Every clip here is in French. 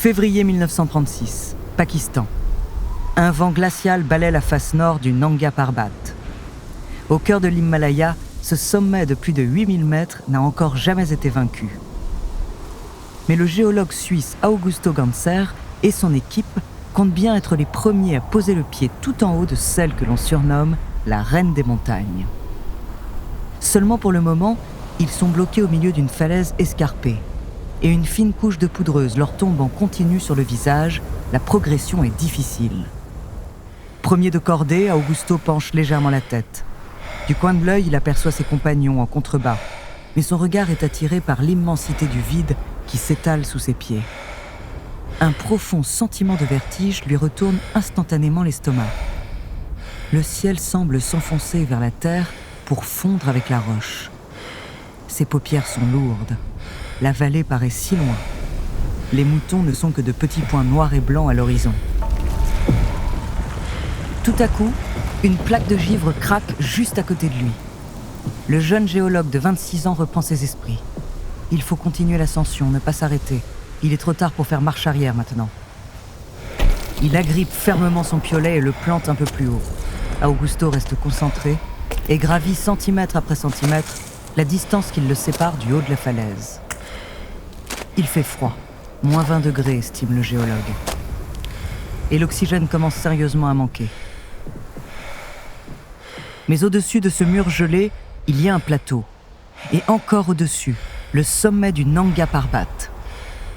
Février 1936, Pakistan. Un vent glacial balaie la face nord du Nanga Parbat. Au cœur de l'Himalaya, ce sommet de plus de 8000 mètres n'a encore jamais été vaincu. Mais le géologue suisse Augusto Ganser et son équipe comptent bien être les premiers à poser le pied tout en haut de celle que l'on surnomme la reine des montagnes. Seulement pour le moment, ils sont bloqués au milieu d'une falaise escarpée. Et une fine couche de poudreuse leur tombe en continu sur le visage, la progression est difficile. Premier de cordée, Augusto penche légèrement la tête. Du coin de l'œil, il aperçoit ses compagnons en contrebas, mais son regard est attiré par l'immensité du vide qui s'étale sous ses pieds. Un profond sentiment de vertige lui retourne instantanément l'estomac. Le ciel semble s'enfoncer vers la terre pour fondre avec la roche. Ses paupières sont lourdes. La vallée paraît si loin. Les moutons ne sont que de petits points noirs et blancs à l'horizon. Tout à coup, une plaque de givre craque juste à côté de lui. Le jeune géologue de 26 ans reprend ses esprits. Il faut continuer l'ascension, ne pas s'arrêter. Il est trop tard pour faire marche arrière maintenant. Il agrippe fermement son piolet et le plante un peu plus haut. Augusto reste concentré et gravit centimètre après centimètre la distance qui le sépare du haut de la falaise. Il fait froid, moins 20 degrés, estime le géologue. Et l'oxygène commence sérieusement à manquer. Mais au-dessus de ce mur gelé, il y a un plateau. Et encore au-dessus, le sommet du Nanga Parbat.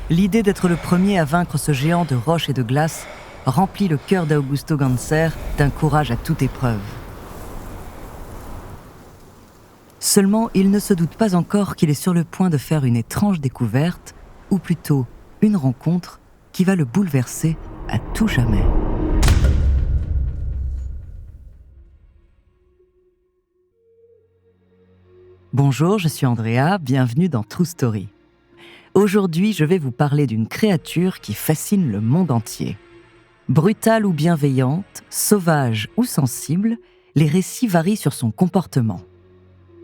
L'idée d'être le premier à vaincre ce géant de roche et de glace remplit le cœur d'Augusto Ganser d'un courage à toute épreuve. Seulement, il ne se doute pas encore qu'il est sur le point de faire une étrange découverte, ou plutôt une rencontre qui va le bouleverser à tout jamais. Bonjour, je suis Andrea, bienvenue dans True Story. Aujourd'hui, je vais vous parler d'une créature qui fascine le monde entier. Brutale ou bienveillante, sauvage ou sensible, les récits varient sur son comportement.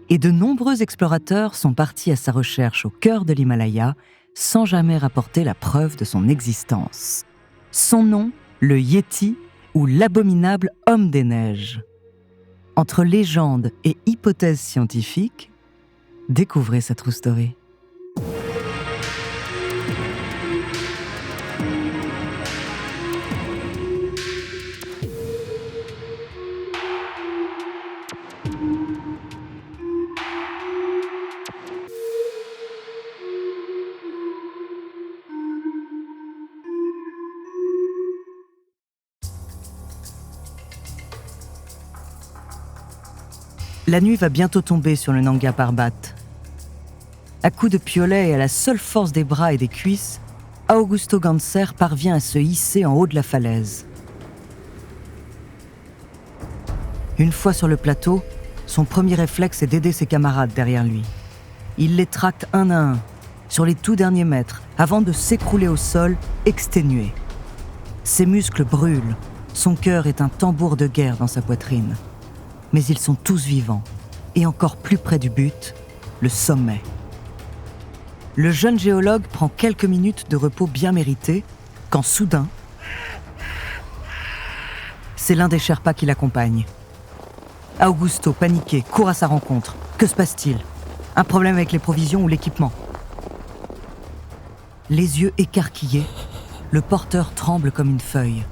Et de nombreux explorateurs sont partis à sa recherche au cœur de l'Himalaya sans jamais rapporter la preuve de son existence. Son nom, le Yéti ou l'abominable homme des neiges. Entre légende et hypothèse scientifique, découvrez sa True Story. La nuit va bientôt tomber sur le Nanga Parbat. À coups de piolet et à la seule force des bras et des cuisses, Augusto Ganser parvient à se hisser en haut de la falaise. Une fois sur le plateau, son premier réflexe est d'aider ses camarades derrière lui. Il les tracte un à un, sur les tout derniers mètres, avant de s'écrouler au sol, exténué. Ses muscles brûlent, son cœur est un tambour de guerre dans sa poitrine. Mais ils sont tous vivants, et encore plus près du but, le sommet. Le jeune géologue prend quelques minutes de repos bien mérité, quand soudain, c'est l'un des Sherpas qui l'accompagne. Augusto, paniqué, court à sa rencontre. Que se passe-t-il ? Un problème avec les provisions ou l'équipement ? Les yeux écarquillés, le porteur tremble comme une feuille.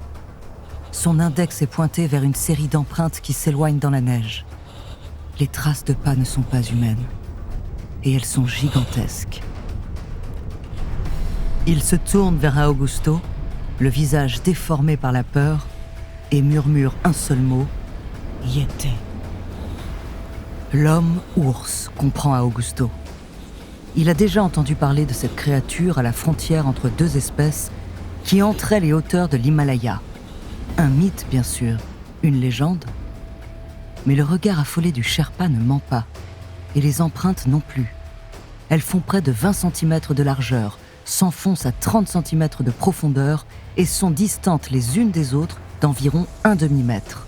Son index est pointé vers une série d'empreintes qui s'éloignent dans la neige. Les traces de pas ne sont pas humaines, et elles sont gigantesques. Il se tourne vers Augusto, le visage déformé par la peur, et murmure un seul mot, « Yéti ». L'homme-ours, comprend Augusto. Il a déjà entendu parler de cette créature à la frontière entre deux espèces qui entraient les hauteurs de l'Himalaya. Un mythe, bien sûr, une légende. Mais le regard affolé du Sherpa ne ment pas, et les empreintes non plus. Elles font près de 20 cm de largeur, s'enfoncent à 30 cm de profondeur et sont distantes les unes des autres d'environ un demi-mètre.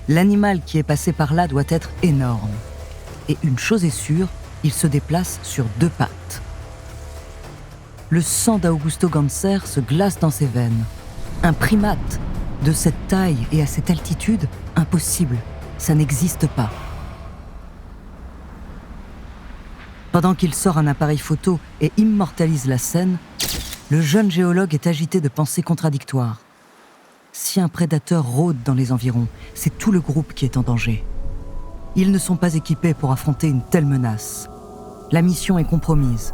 L'animal qui est passé par là doit être énorme. Et une chose est sûre, il se déplace sur deux pattes. Le sang d'Augusto Ganser se glace dans ses veines. Un primate, de cette taille et à cette altitude, impossible, ça n'existe pas. Pendant qu'il sort un appareil photo et immortalise la scène, le jeune géologue est agité de pensées contradictoires. Si un prédateur rôde dans les environs, c'est tout le groupe qui est en danger. Ils ne sont pas équipés pour affronter une telle menace. La mission est compromise.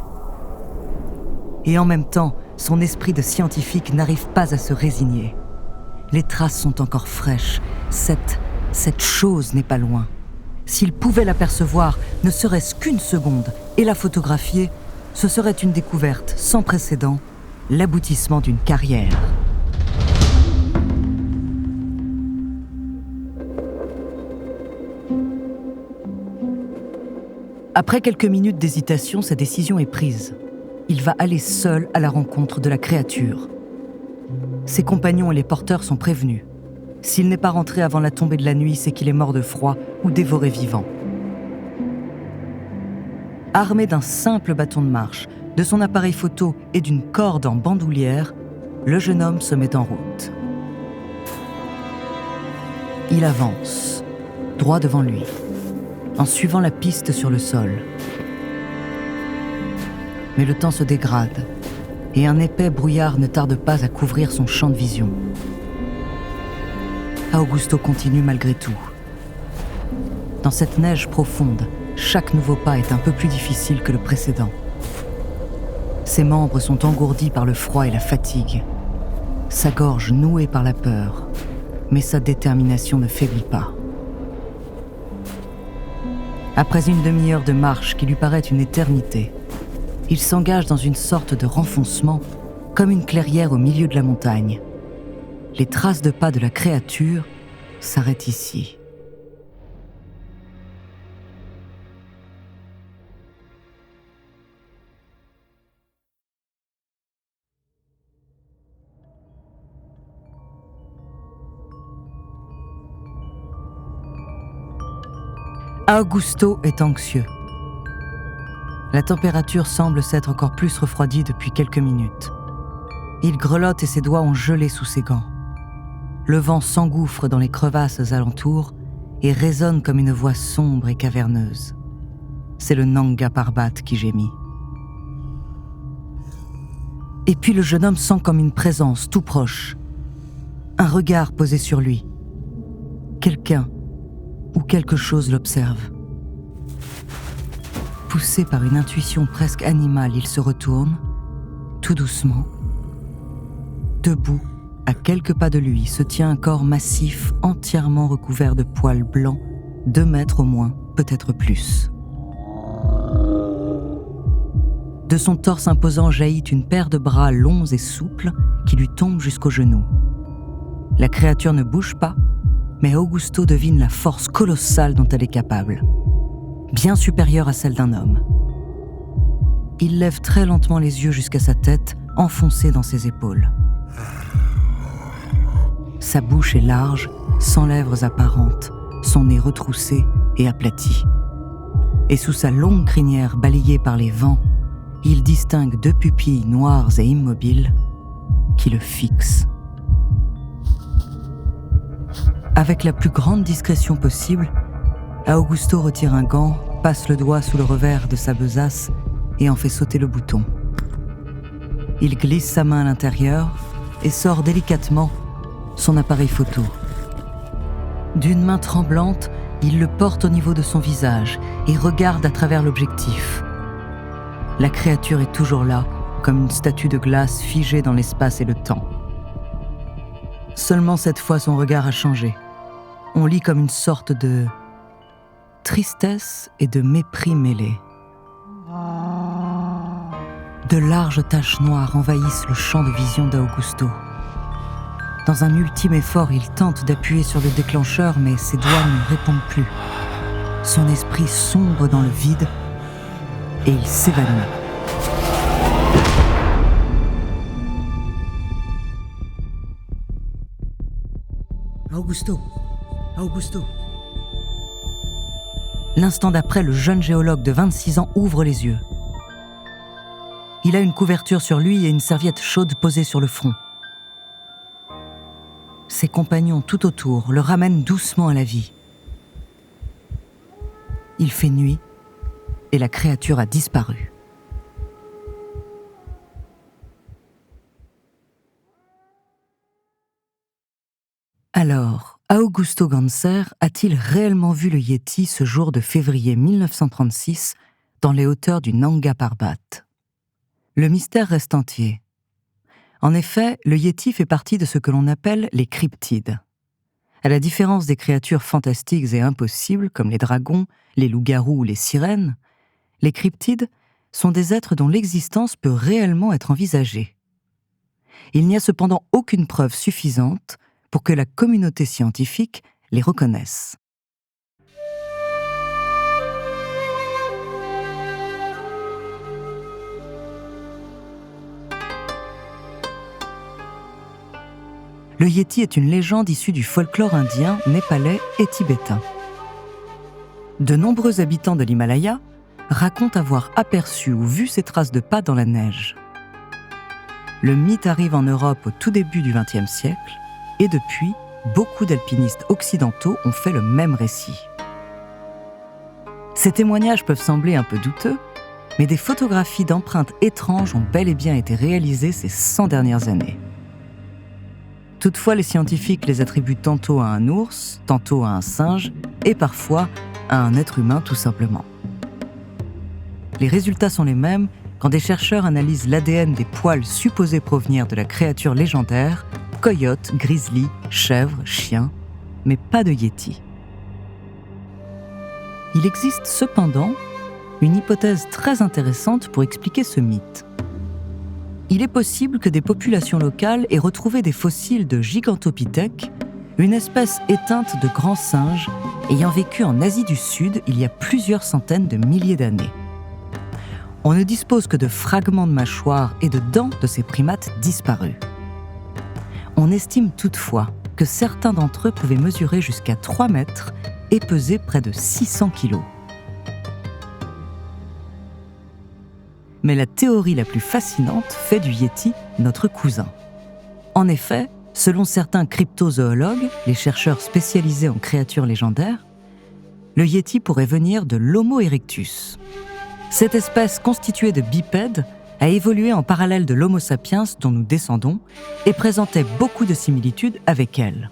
Et en même temps, son esprit de scientifique n'arrive pas à se résigner. Les traces sont encore fraîches. Cette chose n'est pas loin. S'il pouvait l'apercevoir, ne serait-ce qu'une seconde, et la photographier, ce serait une découverte sans précédent, l'aboutissement d'une carrière. Après quelques minutes d'hésitation, sa décision est prise. Il va aller seul à la rencontre de la créature. Ses compagnons et les porteurs sont prévenus. S'il n'est pas rentré avant la tombée de la nuit, c'est qu'il est mort de froid ou dévoré vivant. Armé d'un simple bâton de marche, de son appareil photo et d'une corde en bandoulière, le jeune homme se met en route. Il avance, droit devant lui, en suivant la piste sur le sol. Mais le temps se dégrade, et un épais brouillard ne tarde pas à couvrir son champ de vision. Augusto continue malgré tout. Dans cette neige profonde, chaque nouveau pas est un peu plus difficile que le précédent. Ses membres sont engourdis par le froid et la fatigue. Sa gorge nouée par la peur, mais sa détermination ne faiblit pas. Après une demi-heure de marche qui lui paraît une éternité, il s'engage dans une sorte de renfoncement, comme une clairière au milieu de la montagne. Les traces de pas de la créature s'arrêtent ici. Augusto est anxieux. La température semble s'être encore plus refroidie depuis quelques minutes. Il grelotte et ses doigts ont gelé sous ses gants. Le vent s'engouffre dans les crevasses alentours et résonne comme une voix sombre et caverneuse. C'est le Nanga Parbat qui gémit. Et puis le jeune homme sent comme une présence tout proche. Un regard posé sur lui. Quelqu'un ou quelque chose l'observe. Poussé par une intuition presque animale, il se retourne, tout doucement. Debout, à quelques pas de lui, se tient un corps massif, entièrement recouvert de poils blancs, 2 mètres au moins, peut-être plus. De son torse imposant jaillit une paire de bras longs et souples qui lui tombent jusqu'aux genoux. La créature ne bouge pas, mais Augusto devine la force colossale dont elle est capable, bien supérieure à celle d'un homme. Il lève très lentement les yeux jusqu'à sa tête, enfoncée dans ses épaules. Sa bouche est large, sans lèvres apparentes, son nez retroussé et aplati. Et sous sa longue crinière balayée par les vents, il distingue 2 pupilles noires et immobiles qui le fixent. Avec la plus grande discrétion possible, Augusto retire un gant, passe le doigt sous le revers de sa besace et en fait sauter le bouton. Il glisse sa main à l'intérieur et sort délicatement son appareil photo. D'une main tremblante, il le porte au niveau de son visage et regarde à travers l'objectif. La créature est toujours là, comme une statue de glace figée dans l'espace et le temps. Seulement cette fois, son regard a changé. On lit comme une sorte de tristesse et de mépris mêlés. De larges taches noires envahissent le champ de vision d'Augusto. Dans un ultime effort, il tente d'appuyer sur le déclencheur, mais ses doigts ne répondent plus. Son esprit sombre dans le vide et il s'évanouit. Augusto. L'instant d'après, le jeune géologue de 26 ans ouvre les yeux. Il a une couverture sur lui et une serviette chaude posée sur le front. Ses compagnons tout autour le ramènent doucement à la vie. Il fait nuit et la créature a disparu. Alors, Augusto Ganser a-t-il réellement vu le Yéti ce jour de février 1936 dans les hauteurs du Nanga Parbat? Le mystère reste entier. En effet, le Yéti fait partie de ce que l'on appelle les cryptides. À la différence des créatures fantastiques et impossibles comme les dragons, les loups-garous ou les sirènes, les cryptides sont des êtres dont l'existence peut réellement être envisagée. Il n'y a cependant aucune preuve suffisante pour que la communauté scientifique les reconnaisse. Le Yéti est une légende issue du folklore indien, népalais et tibétain. De nombreux habitants de l'Himalaya racontent avoir aperçu ou vu ces traces de pas dans la neige. Le mythe arrive en Europe au tout début du XXe siècle, et depuis, beaucoup d'alpinistes occidentaux ont fait le même récit. Ces témoignages peuvent sembler un peu douteux, mais des photographies d'empreintes étranges ont bel et bien été réalisées ces 100 dernières années. Toutefois, les scientifiques les attribuent tantôt à un ours, tantôt à un singe, et parfois à un être humain tout simplement. Les résultats sont les mêmes quand des chercheurs analysent l'ADN des poils supposés provenir de la créature légendaire, coyote, grizzly, chèvre, chien, mais pas de yéti. Il existe cependant une hypothèse très intéressante pour expliquer ce mythe. Il est possible que des populations locales aient retrouvé des fossiles de Gigantopithèque, une espèce éteinte de grands singes ayant vécu en Asie du Sud il y a plusieurs centaines de milliers d'années. On ne dispose que de fragments de mâchoires et de dents de ces primates disparus. On estime toutefois que certains d'entre eux pouvaient mesurer jusqu'à 3 mètres et peser près de 600 kilos. Mais la théorie la plus fascinante fait du Yéti notre cousin. En effet, selon certains cryptozoologues, les chercheurs spécialisés en créatures légendaires, le Yéti pourrait venir de l'Homo erectus. Cette espèce constituée de bipèdes a évolué en parallèle de l'Homo sapiens dont nous descendons et présentait beaucoup de similitudes avec elle.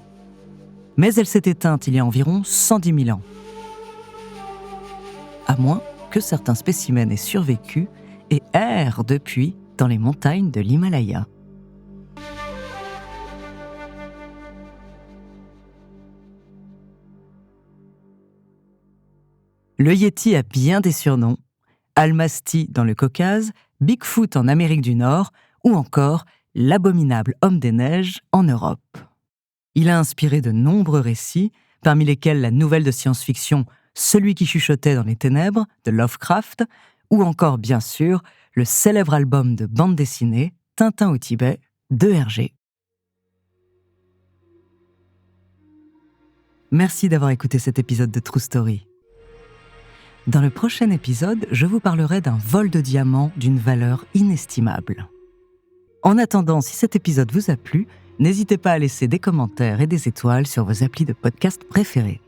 Mais elle s'est éteinte il y a environ 110 000 ans. À moins que certains spécimens aient survécu et errent depuis dans les montagnes de l'Himalaya. Le Yéti a bien des surnoms. Almasty dans le Caucase, Bigfoot en Amérique du Nord ou encore l'abominable homme des neiges en Europe. Il a inspiré de nombreux récits, parmi lesquels la nouvelle de science-fiction « Celui qui chuchotait dans les ténèbres » de Lovecraft, ou encore, bien sûr, le célèbre album de bande dessinée « Tintin au Tibet » de Hergé. Merci d'avoir écouté cet épisode de True Story. Dans le prochain épisode, je vous parlerai d'un vol de diamants d'une valeur inestimable. En attendant, si cet épisode vous a plu, n'hésitez pas à laisser des commentaires et des étoiles sur vos applis de podcast préférés.